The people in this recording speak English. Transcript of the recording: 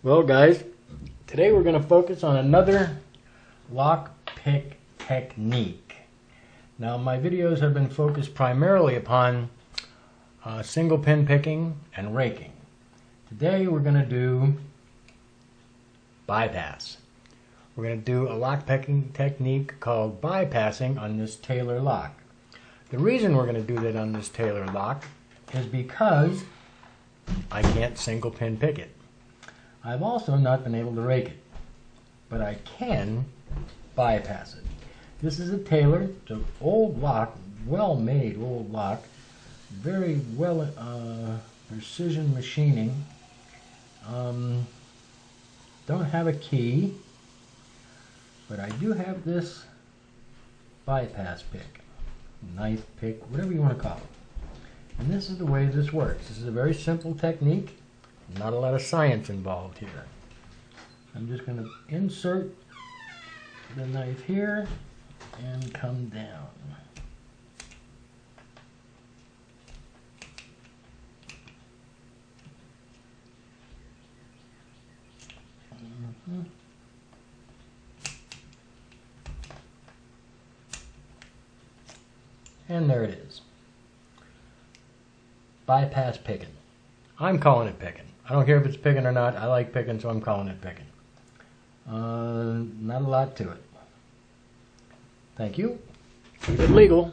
Well guys, today we're going to focus on another lock pick technique. Now my videos have been focused primarily upon single pin picking and raking. Today we're going to do bypass. We're going to do a lock picking technique called bypassing on this Taylor lock. The reason we're going to do that on this Taylor lock is because I can't single pin pick it. I've also not been able to rake it, but I can bypass it. This is a Taylor. It's an old lock, well-made old lock, very well precision machining. Don't have a key, but I do have this bypass pick, knife pick, whatever you want to call it. And this is the way this works. This is a very simple technique. Not a lot of science involved here. I'm just going to insert the knife here and come down. And there it is. Bypass picking. I'm calling it picking. I don't care if it's picking or not. I like picking, so I'm calling it picking. Not a lot to it. Thank you. Keep it legal.